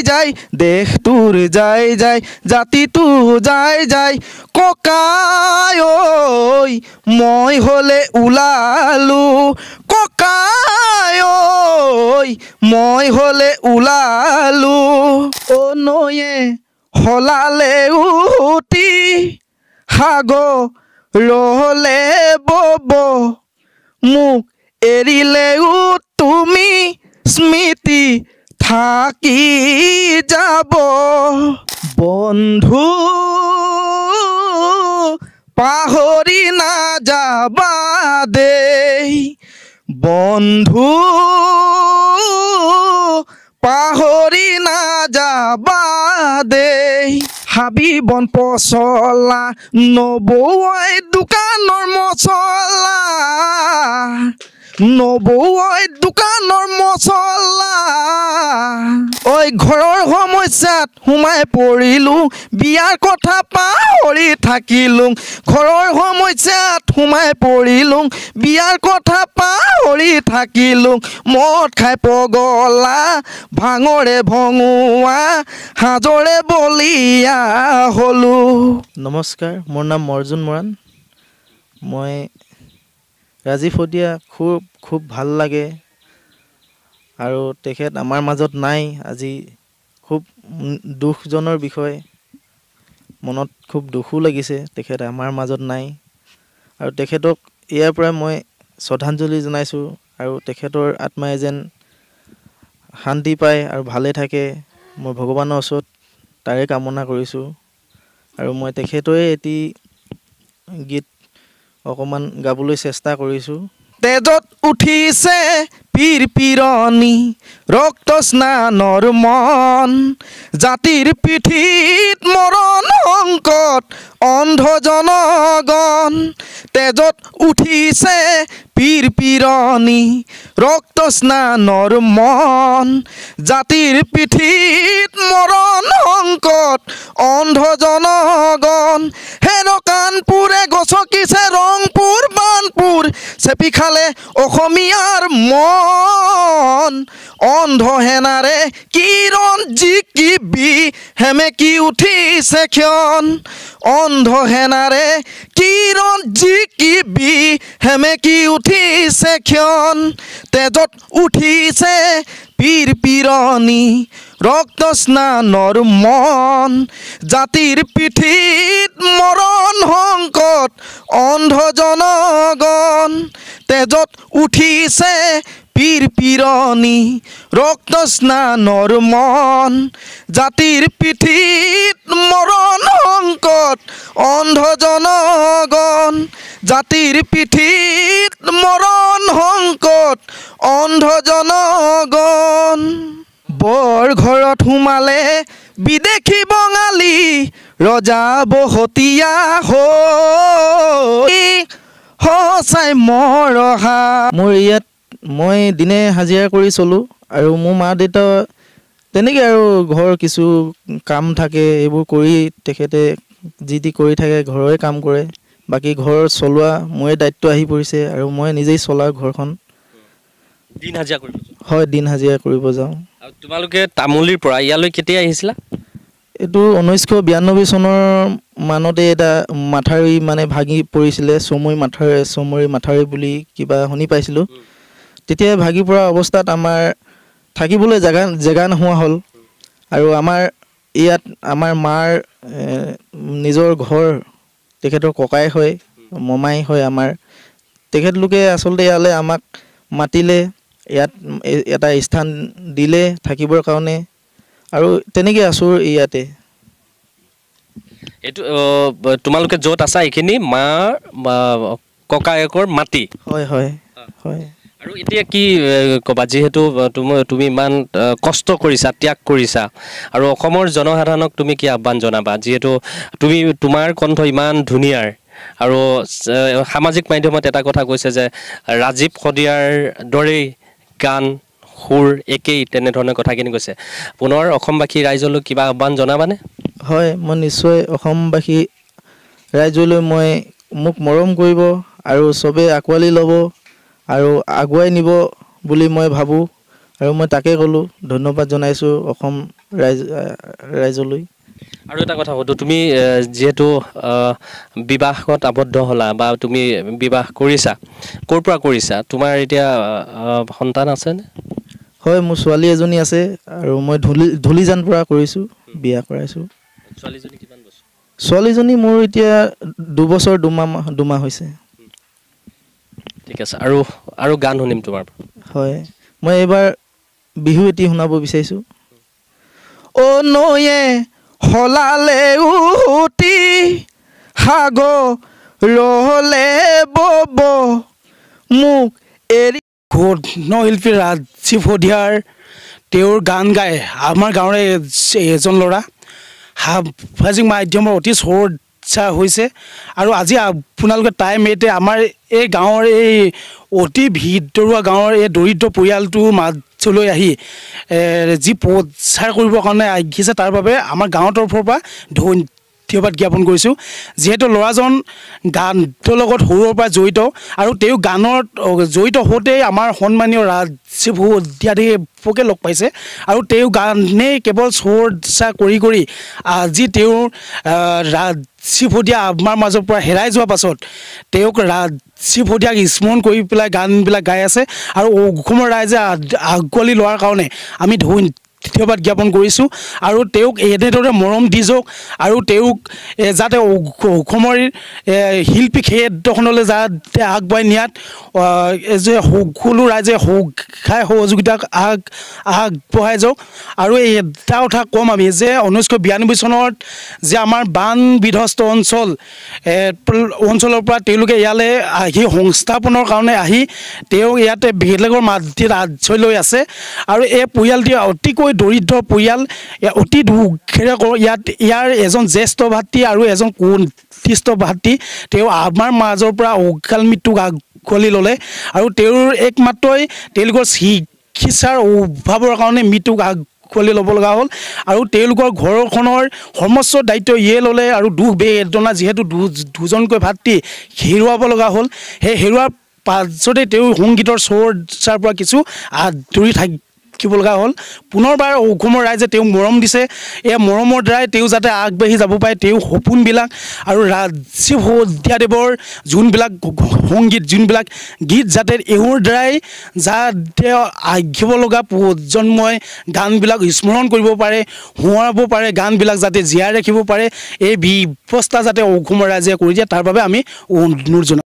যায় দেশ তোৰ যায় যায় জাতিটো যায় যায় ককাই ঐ মই হলে ওলালো ককাই ঐ মই হলে ওলালো অ নয়ে হলালে উটি সাগৰলে বব মোক এৰিলেও তুমি স্মৃতি থাকি যাব বন্ধু পাহৰি নাযাবা দেই বন্ধু পাহৰি নাযাবা দেই হাবি বন পচলা নবৌৱাই দোকানৰ মচলা নবৌৱাই দোকানৰ মচলা ঐ ঘৰৰ সমস্যাত সোমাই পৰিলো বিয়াৰ কথা পাহৰি থাকিলো ঘৰৰ সমস্যাত সোমাই পৰিলো বিয়াৰ কথা পাহৰি থাকিলো মদ খাই পগলা ভাঙৰে ভঙুৱা হাজৰে বলিয়া হলো নমস্কাৰ মোৰ নাম অৰ্জুন মৰাণ মই ৰাজীৱ শদিয়া খুব ভাল লাগে আৰু তেখেত আমাৰ মাজত নাই আজি খুব দুখজনৰ বিষয় মনত খুব দুখো লাগিছে তেখেত আমাৰ মাজত নাই আৰু তেখেতক ইয়াৰ পৰা মই শ্ৰদ্ধাঞ্জলি জনাইছোঁ আৰু তেখেতৰ আত্মাই যেন শান্তি পায় আৰু ভালে থাকে মই ভগৱানৰ ওচৰত তাৰে কামনা কৰিছোঁ আৰু মই তেখেতৰে এটি গীত অকমান গাবলৈ চেষ্টা কৰিছোঁ তেজত উঠিছে পীৰ পীৰণি ৰক্ত স্নানৰ মন জাতিৰ পিঠিত মৰণ সংকট অন্ধ জনগণ তেজত উঠিছে পীৰ পীৰণি ৰক্ত স্নানৰ মন জাতিৰ পিঠিত মৰণ সংকট অন্ধ জনগণ হেৰ কাণপুৰে গছকিছে ৰংপুৰ বানপুৰ চেপি খালে অসমীয়াৰ মন অন্ধ হেনাৰে কিৰণ জিকিবি হেমেকি উঠিছে ক্ষণ অন্ধ হেনাৰে কিৰণ জিকিবি হেমেকি উঠিছে ক্ষণ তেজত উঠিছে পীৰ পীৰণি ৰক্ত স্নানৰ মন জাতিৰ পিঠিত মৰণ সংকট অন্ধ জনগণ তেজত উঠিছে পীৰ পীৰণি ৰক্ত স্নানৰ মন জাতিৰ পিঠিত মৰণ সংকট অন্ধ জনগণ জাতিৰ পিঠিত মৰণ সংকট অন্ধ জনগণ বৰ ঘৰত সোমালে বিদেশী বঙালী ৰজা বহতীয়া হৈ সঁচাই মৰহা মোৰ ইয়াত মই দিনে হাজিৰা কৰি চলোঁ আৰু মোৰ মা দেউতা তেনেকৈ আৰু ঘৰ কিছু কাম থাকে এইবোৰ কৰি তেখেতে যি টি কৰি থাকে ঘৰৰে কাম কৰে বাকী ঘৰ চলোৱা মোৰে দায়িত্ব আহি পৰিছে আৰু মই নিজেই চলাওঁ ঘৰখন দিন হাজিৰা কৰিব হয় দিন হাজিৰা কৰিব যাওঁ আৰু তোমালোকে তামুলীৰ পৰা ইয়ালৈ কেতিয়া আহিছিলা এইটো 1992 চনৰ মানতে এটা মাথাউৰি মানে ভাগি পৰিছিলে চমৰি মাথাউৰি বুলি কিবা শুনি পাইছিলোঁ তেতিয়া ভাগি পৰা অৱস্থাত আমাৰ থাকিবলৈ জেগা নোহোৱা হ'ল আৰু আমাৰ ইয়াত আমাৰ মাৰ নিজৰ ঘৰ তেখেতৰ ককাই হয় মমাই হয় আমাৰ তেখেতলোকে আচলতে ইয়ালৈ আমাক মাতিলে ইয়াত এটা স্থান দিলে থাকিবৰ কাৰণে আৰু তেনেকৈ আছোঁ ইয়াতে এইটো তোমালোকে য'ত আছা এইখিনি মা ককায়েকৰ মাটি হয় হয় হয় আৰু এতিয়া কি ক'বা যিহেতু তুমি ইমান কষ্ট কৰিছা ত্যাগ কৰিছা আৰু অসমৰ জনসাধাৰণক তুমি কি আহ্বান জনাবা যিহেতু তোমাৰ কণ্ঠ ইমান ধুনীয়াৰ আৰু সামাজিক মাধ্যমত এটা কথা কৈছে যে ৰাজীৱ শদিয়াৰ দৰেই গান সুৰ একেই তেনেধৰণৰ কথাখিনি কৈছে পুনৰ অসমবাসী ৰাইজলৈ কিবা আহ্বান জনাবানে হয় মই নিশ্চয় অসমবাসী ৰাইজলৈ মই মোক মৰম কৰিব আৰু চবে আঁকোৱালি ল'ব আৰু আগুৱাই নিব বুলি মই ভাবোঁ আৰু মই তাকে ক'লোঁ ধন্যবাদ জনাইছোঁ অসম ৰাইজলৈ। আৰু এটা কথা সুধো, তুমি যিহেতু বিবাহত আবদ্ধ হ'লা বা তুমি বিবাহ কৰিছা, ক'ৰ পৰা কৰিছা? তোমাৰ এতিয়া সন্তান আছেনে? হয়, মোৰ ছোৱালী এজনী আছে আৰু মই ধুলিজান পৰা কৰিছোঁ, বিয়া কৰাইছোঁ। ছোৱালীজনী কিমান বছৰ? ছোৱালীজনী মোৰ এতিয়া 2 বছৰ 2 মাহ হৈছে। ঠিক আছে, আৰু গান শুনিম তোমাৰ পৰা। হয়, মই এইবাৰ বিহু এটি শুনাব বিচাৰিছোঁ। অ' নৈয়ে সলালে উটি সাগৰলে বব মোক এৰি। নশিল্পী ৰাজীৱ শদিয়াৰ তেওঁৰ গান গায় আমাৰ গাঁৱৰে এজন ল'ৰা। সামাজিক মাধ্যমৰ অতি চৰ্চা হৈছে আৰু আজি আপোনালোকে টাইম এইতে আমাৰ এই গাঁৱৰ এই অতি ভিতৰুৱা গাঁৱৰ এই দৰিদ্ৰ পৰিয়ালটোৰ মাজলৈ আহি যি প্ৰচাৰ কৰিবৰ কাৰণে আহিছে তাৰ বাবে আমাৰ গাঁৱৰ তৰফৰ পৰা ধন্যবাদ জ্ঞাপন কৰিছোঁ। যিহেতু ল'ৰাজন গানটোৰ লগত সৰুৰে পৰা জড়িত আৰু তেওঁ গানত জড়িত হওঁতেই আমাৰ সন্মানীয় ৰাজীৱ শদিয়াদেৱকে লগ পাইছে আৰু তেওঁ গানেই কেৱল চৰ্চা কৰি আজি তেওঁৰ ৰাজীৱ শদিয়া আমাৰ মাজৰ পৰা হেৰাই যোৱাৰ পাছত তেওঁক ৰাজীৱ শদিয়াক স্মৰণ কৰি পেলাই গানবিলাক গাই আছে আৰু অসমৰ ৰাইজে আঁকোৱালি লোৱাৰ কাৰণে আমি ধন্যবাদ জ্ঞাপন কৰিছোঁ আৰু তেওঁক এনেদৰে মৰম দি যাওক আৰু তেওঁক যাতে অসমৰ শিল্পী ক্ষেত্ৰখনলৈ যাতে আগবঢ়াই নিয়াত যে সকলো ৰাইজে সহায় সহযোগিতা আগবঢ়াই যাওক। আৰু এটা কথা ক'ম আমি যে 1992 চনত যে আমাৰ বান বিধ্বস্ত অঞ্চলৰ পৰা তেওঁলোকে ইয়ালৈ আহি সংস্থাপনৰ কাৰণে আহি তেওঁ ইয়াতে বেলেগৰ মাটিত আশ্ৰয় লৈ আছে আৰু এই পৰিয়ালটি অতিকৈ দৰিদ্ৰ পৰিয়াল, অতি দুখেৰে ইয়াৰ এজন জ্যেষ্ঠ ভাতৃ আৰু এজন কনিষ্ঠ ভাতৃ তেওঁ আমাৰ মাজৰ পৰা অকাল মৃত্যুক আঁকোৱালি ল'লে আৰু তেওঁৰ একমাত্ৰই তেওঁলোকৰ চিকিৎসাৰ অভাৱৰ কাৰণে মৃত্যুক আঁকোৱালি ল'ব লগা হ'ল আৰু তেওঁলোকৰ ঘৰখনৰ সমস্ত দায়িত্ব ইয়ে ল'লে আৰু দুখ বেদনা যিহেতু দুজনকৈ ভাতৃ হেৰুৱাব লগা হ'ল। সেই হেৰুৱাৰ পাছতে তেওঁ সংগীতৰ চৰ্চাৰ পৰা কিছু আঁতৰি থাকিব লগা হ'ল। পুনৰবাৰ অসমৰ ৰাইজে তেওঁক মৰম দিছে, এই মৰমৰ দ্বাৰাই তেওঁ যাতে আগবাঢ়ি যাব পাৰে তেওঁৰ সপোনবিলাক আৰু ৰাজীৱ শদিয়াদেৱৰ যোনবিলাক সংগীত যোনবিলাক গীত যাতে এওঁৰ দ্বাৰাই যাতে আহিব লগা প্ৰজন্মই গানবিলাক স্মৰণ কৰিব পাৰে, সোঁৱৰাব পাৰে, গানবিলাক যাতে জীয়াই ৰাখিব পাৰে, এই ব্যৱস্থা যাতে অসমৰ ৰাইজে কৰি দিয়ে তাৰ বাবে আমি অনুৰোধ জনাওঁ।